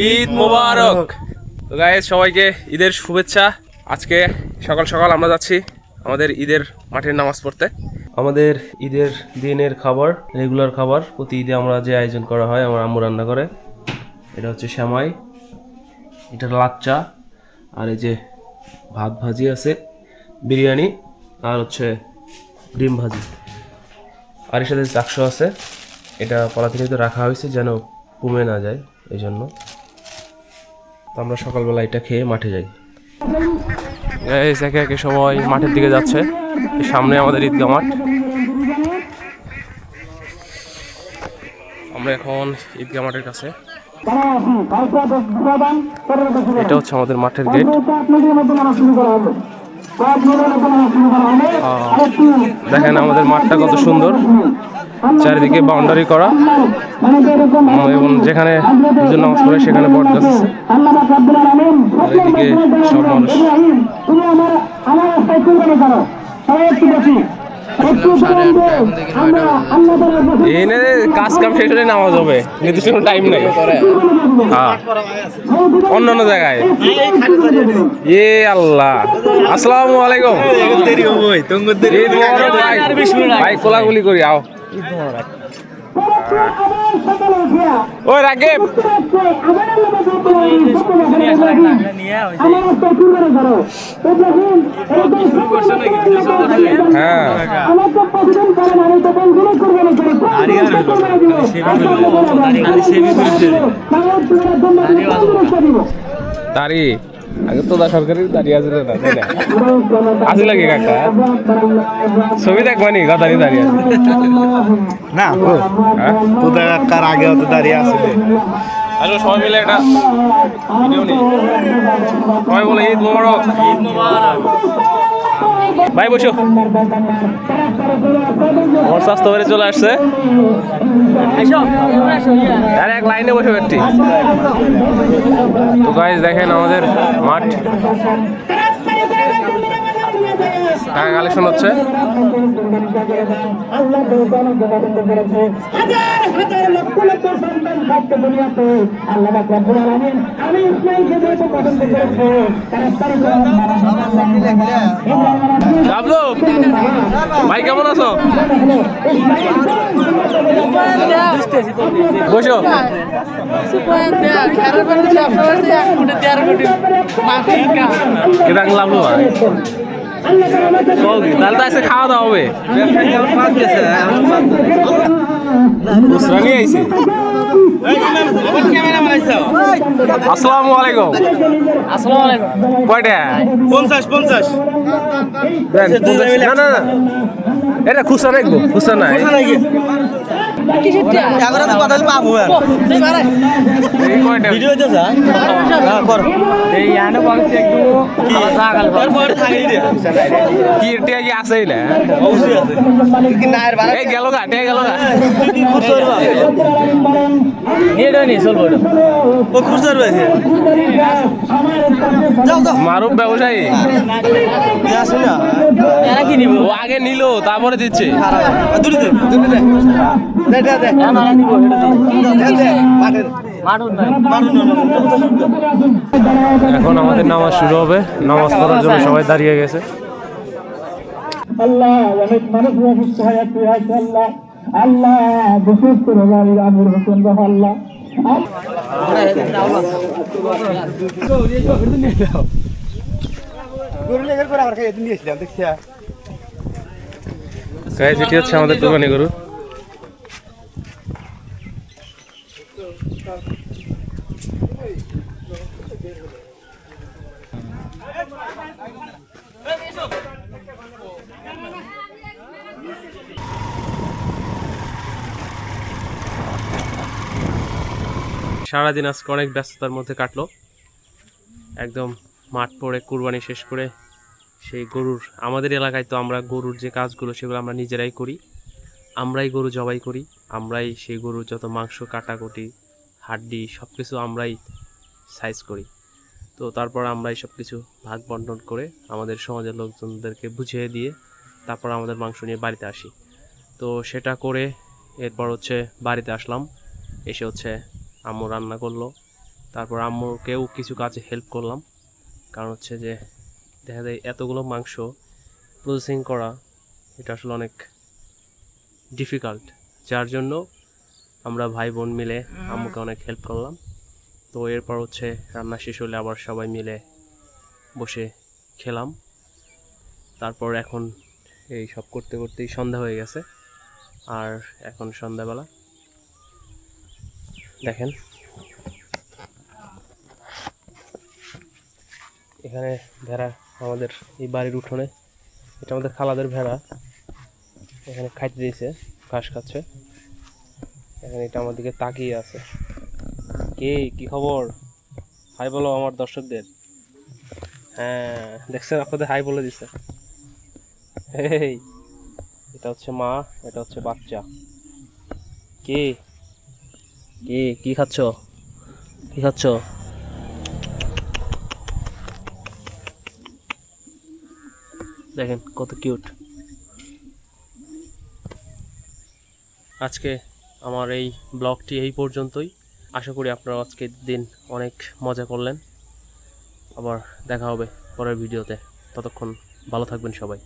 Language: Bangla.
ঈদ মোবারক। তো গাইস সবাইকে ঈদের শুভেচ্ছা। আজকে সকাল সকাল আমরা যাচ্ছি আমাদের ঈদের মাঠের নামাজ পড়তে। আমাদের ঈদের দিনের খাবার, রেগুলার খাবার, প্রতি ঈদে আমরা যে আয়োজন করা হয় আমার আম্মু রান্না করে। এটা হচ্ছে সেমাই, এটা লাচ্চা, আর এই যে ভাত ভাজি আছে, বিরিয়ানি, আর হচ্ছে ডিম ভাজি, আর এর সাথে চাকসো আছে। এটা পলিথিনে রাখা হয়েছে যেন কমে না যায়, এই জন্য। তো আমরা সকালবেলা এটা খেয়ে মাঠে যাই। একে একে সবাই মাঠের দিকে যাচ্ছে। সামনে আমাদের ঈদগাহ মাঠ। আমরা এখন ঈদগাহ মাঠের কাছে। এটা হচ্ছে আমাদের মাঠের গেট। দেখেন আমাদের মাঠটা কত সুন্দর, চারিদিকে বাউন্ডারি করা, এবং যেখানে দুজন নামাজ পড়ে সেখানে বট গাছ আছে। আর এদিকে সব মানুষ। এনে কাজ কাম শেষ হলে নামাজ হবে, নির্দিষ্ট কোনো টাইম নাই। হ্যাঁ, অন্য জায়গায়। এ আল্লাহ, আসসালামু আলাইকুম। ভাই কোলাগুলি করি আও। ওই রাকিব, হ্যাঁ দাড়ি আগে তো সরকারি দাঁড়িয়ে আছে আছে লাগে কাকা, ছবি দেখবানি গাদারি দাঁড়িয়ে আছে না তো কার আগে হয়তো দাঁড়িয়ে আসলে। আসলে সবাই মিলে একটা ভিডিও নিই, সবাই বলে ঈদ মোবারক। ঈদ মোবারক ভাই, বসো। আমার স্বাস্থ্য বেড়ে চলে আসছে, আর এক লাইনে বসে একটি। তো গাইস দেখেন আমাদের মাঠ, টাকা কালেকশন হচ্ছে। ভাই কেমন আছো? বসো। তাহলে তো আজকে খাওয়া দাওয়া হবে। আসসালামু আলাইকুম। কয়টা? 50 না না না, এটা খুচরা রাখবো, খুচরা নাই। মারুফ ব্যবসায়ী ও আগে নিল, তারপরে দিচ্ছে। এখন আমাদের নামাজ শুরু হবে, নামাজ পড়ার জন্য সবাই দাঁড়িয়ে গেছে। আল্লাহ অনেক মানুষ অসুস্থ হয়ে আছে আল্লাহ, আল্লাহ বিশেষ করে আমির হোসেন আল্লাহ যেটি হচ্ছে আমাদের দোকানে গরু। সারাদিন আজকে অনেক ব্যস্ততার মধ্যে কাটলো। একদম মাঠ পড়ে কুরবানি শেষ করে সেই গরুর, আমাদের এলাকায় তো আমরা গরুর যে কাজগুলো সেগুলো আমরা নিজেরাই করি। আমরাই গরু জবাই করি, আমরাই সেই গরুর যত মাংস কাটাকুটি, হাড্ডি সব কিছু আমরাই সাইজ করি। তো তারপর আমরাই সব কিছু ভাগ বন্টন করে আমাদের সমাজের লোকজনদেরকে বুঝিয়ে দিয়ে তারপর আমাদের মাংস নিয়ে বাড়িতে আসি। তো সেটা করে এরপর হচ্ছে বাড়িতে আসলাম, এসে হচ্ছে আম্মু রান্না করলো। তারপর আম্মুকেও কিছু কাজে হেল্প করলাম, কারণ হচ্ছে যে দেখা যায় এতগুলো মাংস প্রসেসিং করা এটা আসলে অনেক ডিফিকাল্ট, যার জন্য আমরা ভাই বোন মিলে আম্মুকে অনেক হেল্প করলাম। তো এরপর হচ্ছে রান্না শেষ হলে আবার সবাই মিলে বসে খেলাম। তারপর এখন এই সব করতে করতেই সন্ধ্যা হয়ে গেছে, আর এখন সন্ধ্যাবেলা দেখেন এখানে ভেড়া আমাদের এই বাড়ির উঠোনে, এটা আমাদের খালাদের ভেড়া, এখানে খাইতে দিয়েছে, ঘাস খাচ্ছে। এখানে এটা আমার দিকে তাকিয়ে আছে। কি খবর, হাই বলো আমার দর্শকদের। হ্যাঁ দেখছেন, আপনাদের হাই বলে দিছে। এই এটা হচ্ছে মা, এটা হচ্ছে বাচ্চা। কি কি কি খাচ্ছ, কি খাচ্ছ? দেখেন কত কিউট। আজকে আমার এই ব্লগটি এই পর্যন্তই। আশা করি আপনারা আজকের দিন অনেক মজা করলেন। আবার দেখা হবে পরের ভিডিওতে, ততক্ষণ ভালো থাকবেন সবাই।